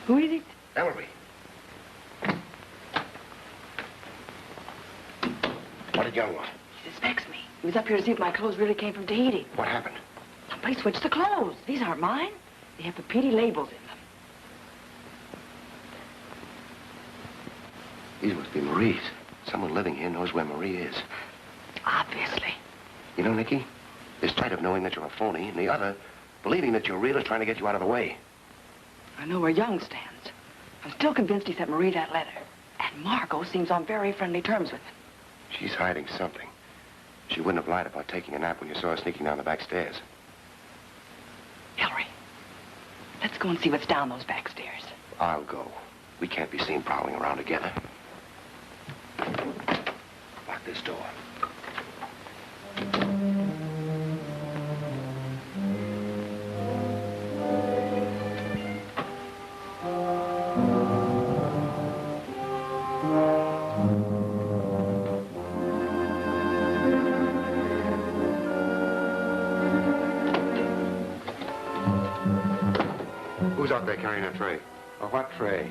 Who is it? Ellery. What did Young want? He suspects me. He was up here to see if my clothes really came from Tahiti. What happened? Somebody switched the clothes. These aren't mine. They have Papiti labels in them. These must be Marie's. Someone living here knows where Marie is. Obviously. You know, Nikki, there's sight of knowing that you're a phony, and the other, believing that you're real is trying to get you out of the way. I know where Young stands. I'm still convinced he sent Marie that letter. And Margo seems on very friendly terms with him. She's hiding something. She wouldn't have lied about taking a nap when you saw her sneaking down the back stairs. Ellery, let's go and see what's down those back stairs. I'll go. We can't be seen prowling around together. Lock this door. Who's out there carrying that tray? A what tray?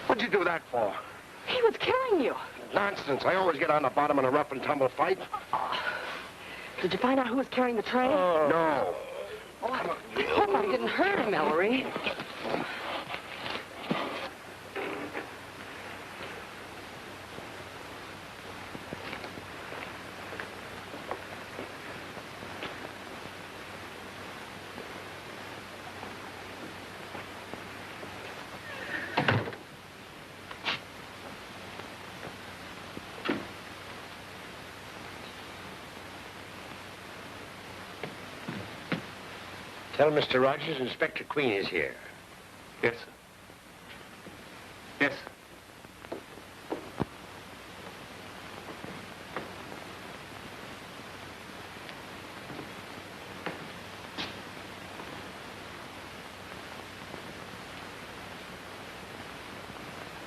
What'd you do that for? He was killing you. Nonsense. I always get on the bottom in a rough and tumble fight. Did you find out who was carrying the tray? No. Oh, I hope I didn't hurt him, Ellery. Tell Mr. Rogers Inspector Queen is here. Yes, sir. Yes, sir.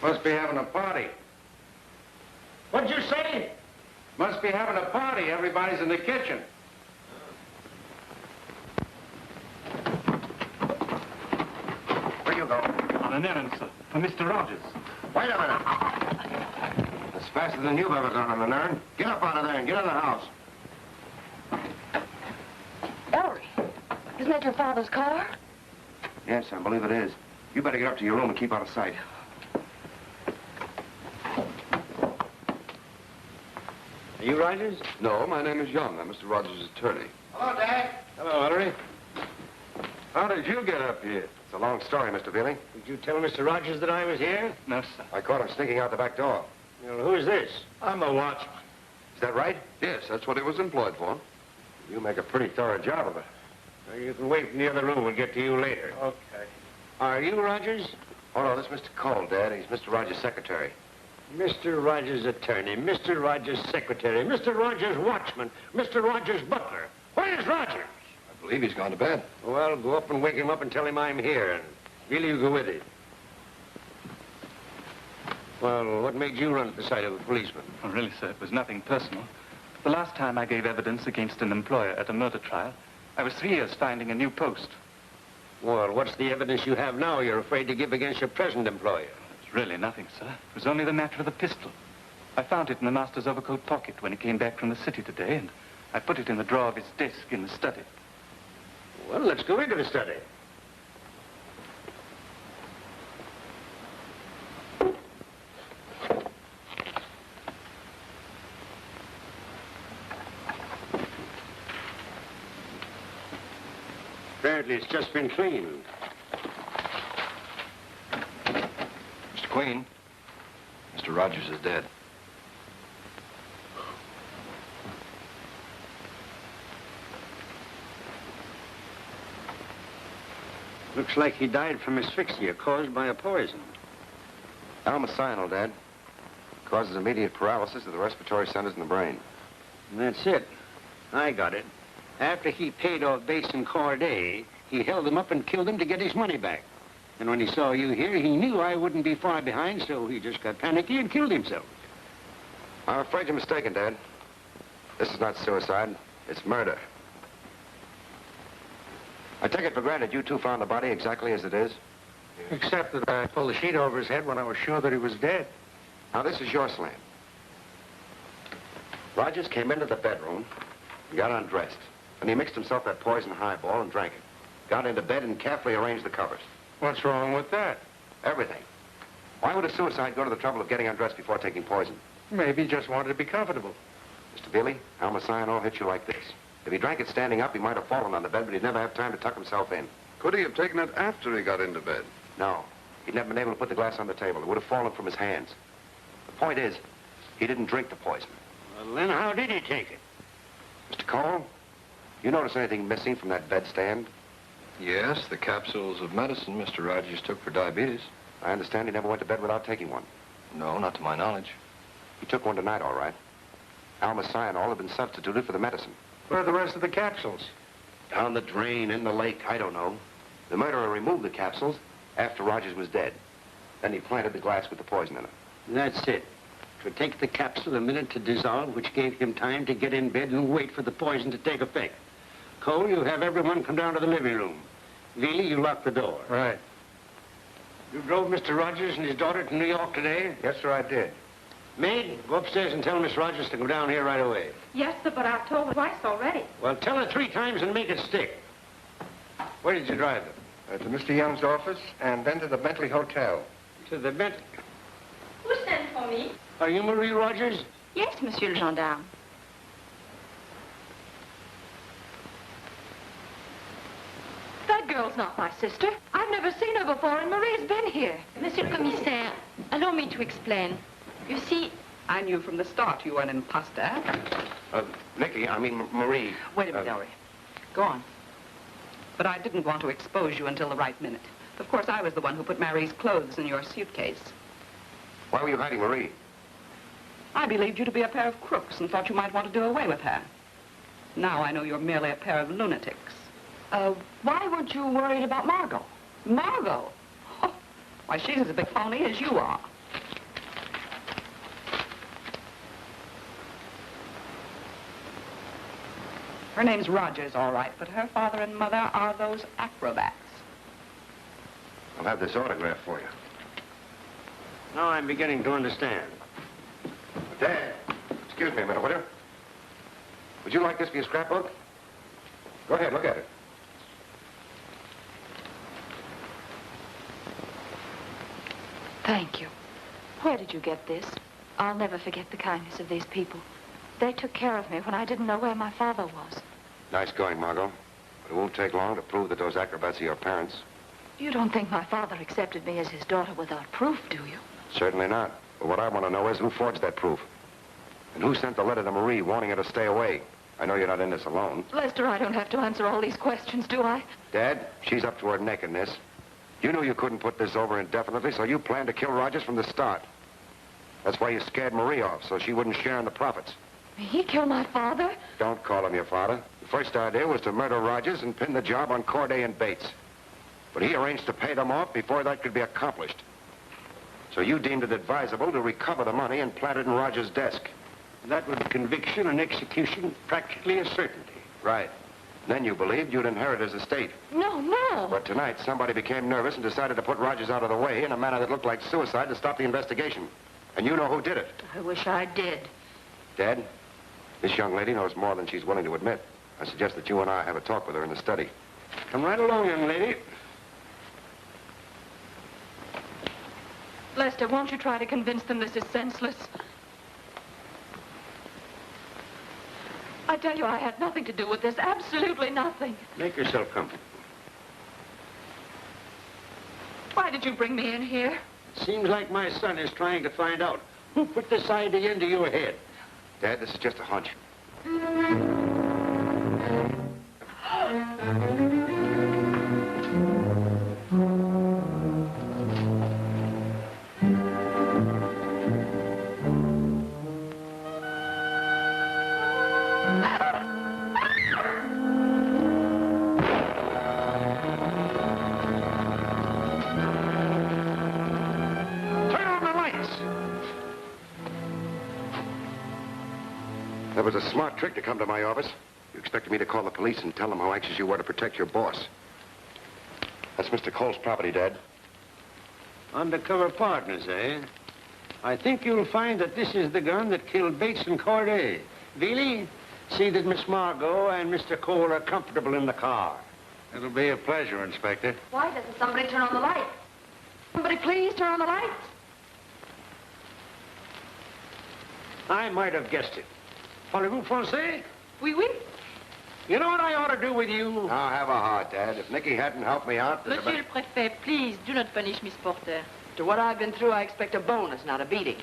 Must be having a party. What'd you say? Must be having a party. Everybody's in the kitchen. Where you go? On an errand, sir, for Mr. Rogers. Wait a minute. That's faster than you've ever gone on an errand. Get up out of there and get in the house. Ellery, isn't that your father's car? Yes, I believe it is. You better get up to your room and keep out of sight. Are you Rogers? No, my name is Young. I'm Mr. Rogers' attorney. Hello, Dad. Hello, Ellery. How did you get up here? It's a long story, Mr. Velle. Did you tell Mr. Rogers that I was here? No, sir. I caught him sneaking out the back door. Well, who's this? I'm a watchman. Is that right? Yes, that's what he was employed for. You make a pretty thorough job of it. Well, you can wait in the other room. We'll get to you later. Okay. Are you Rogers? Oh, no, this is Mr. Cole, Dad. He's Mr. Rogers' secretary. Mr. Rogers' attorney, Mr. Rogers' secretary, Mr. Rogers' watchman, Mr. Rogers' butler. Where's Rogers? I believe he's gone to bed. Well, go up and wake him up and tell him I'm here, and Billy, you go with him. Well, what made you run at the sight of a policeman? Oh, really, sir, it was nothing personal. The last time I gave evidence against an employer at a murder trial, I was 3 years finding a new post. Well, what's the evidence you have now you're afraid to give against your present employer? It's really nothing, sir. It was only the matter of the pistol. I found it in the master's overcoat pocket when he came back from the city today, and I put it in the drawer of his desk in the study. Well, let's go into the study. Apparently, it's just been cleaned. Mr. Queen, Mr. Rogers is dead. Looks like he died from asphyxia caused by a poison. Almocyanol, Dad. Causes immediate paralysis of the respiratory centers in the brain. And that's it. I got it. After he paid off Bates and Corday, he held them up and killed them to get his money back. And when he saw you here, he knew I wouldn't be far behind, so he just got panicky and killed himself. I'm afraid you're mistaken, Dad. This is not suicide. It's murder. I take it for granted you two found the body exactly as it is? Except that I pulled the sheet over his head when I was sure that he was dead. Now, this is your slam. Rogers came into the bedroom, got undressed, and he mixed himself that poison highball and drank it. Got into bed and carefully arranged the covers. What's wrong with that? Everything. Why would a suicide go to the trouble of getting undressed before taking poison? Maybe he just wanted to be comfortable. Mr. Velle, Almocyanol hit you like this. If he drank it standing up, he might have fallen on the bed, but he'd never have time to tuck himself in. Could he have taken it after he got into bed? No. He'd never been able to put the glass on the table. It would have fallen from his hands. The point is, he didn't drink the poison. Well, then how did he take it? Mr. Cole, you notice anything missing from that bedstand? Yes, the capsules of medicine Mr. Rogers took for diabetes. I understand he never went to bed without taking one. No, not to my knowledge. He took one tonight, all right. Almocyanol had been substituted for the medicine. Where are the rest of the capsules? Down the drain, in the lake, I don't know. The murderer removed the capsules after Rogers was dead. Then he planted the glass with the poison in it. That's it. It would take the capsule a minute to dissolve, which gave him time to get in bed and wait for the poison to take effect. Cole, you have everyone come down to the living room. Velle, you lock the door. Right. You drove Mr. Rogers and his daughter to New York today? Yes, sir, I did. Maid, go upstairs and tell Miss Rogers to come down here right away. Yes, sir, but I've told her twice already. Well, tell her 3 times and make it stick. Where did you drive them? To Mr. Young's office and then to the Bentley Hotel. To the Bentley? Who sent for me? Are you Marie Rogers? Yes, Monsieur le Gendarme. That girl's not my sister. I've never seen her before, and Marie's been here. Monsieur le Commissaire, allow me to explain. You see, I knew from the start you were an imposter. Nikki, I mean Marie. Wait a minute, Ellery. Go on. But I didn't want to expose you until the right minute. Of course, I was the one who put Marie's clothes in your suitcase. Why were you hiding Marie? I believed you to be a pair of crooks and thought you might want to do away with her. Now I know you're merely a pair of lunatics. Why weren't you worried about Margo? Margo? Oh, why, she's as big phony as you are. Her name's Rogers, all right, but her father and mother are those acrobats. I'll have this autograph for you. Now I'm beginning to understand. Dad, excuse me a minute, will you? Would you like this for your scrapbook? Go ahead, look at it. Thank you. Where did you get this? I'll never forget the kindness of these people. They took care of me when I didn't know where my father was. Nice going, Margo. But it won't take long to prove that those acrobats are your parents. You don't think my father accepted me as his daughter without proof, do you? Certainly not. But what I want to know is who forged that proof. And who sent the letter to Marie warning her to stay away. I know you're not in this alone. Lester, I don't have to answer all these questions, do I? Dad, she's up to her neck in this. You knew you couldn't put this over indefinitely, so you planned to kill Rogers from the start. That's why you scared Marie off, so she wouldn't share in the profits. He killed my father? Don't call him your father. The first idea was to murder Rogers and pin the job on Corday and Bates. But he arranged to pay them off before that could be accomplished. So you deemed it advisable to recover the money and plant it in Rogers' desk. That would be conviction and execution practically a certainty. Right. Then you believed you'd inherit his estate. No. But tonight, somebody became nervous and decided to put Rogers out of the way in a manner that looked like suicide to stop the investigation. And you know who did it. I wish I did. Dad, this young lady knows more than she's willing to admit. I suggest that you and I have a talk with her in the study. Come right along, young lady. Lester, won't you try to convince them this is senseless? I tell you, I had nothing to do with this. Absolutely nothing. Make yourself comfortable. Why did you bring me in here? It seems like my son is trying to find out who put this idea into your head. Dad, this is just a hunch. That was a smart trick to come to my office. You expected me to call the police and tell them how anxious you were to protect your boss. That's Mr. Cole's property, Dad. Undercover partners, eh? I think you'll find that this is the gun that killed Bates and Corday. Velle, see that Miss Margo and Mr. Cole are comfortable in the car. It'll be a pleasure, Inspector. Why doesn't somebody turn on the light? Somebody please turn on the lights. I might have guessed it. Parlez-vous français? Oui, oui. You know what I ought to do with you? Now, have a heart, Dad. If Nikki hadn't helped me out... Monsieur le Préfet, please do not punish Miss Porter. After what I've been through, I expect a bonus, not a beating.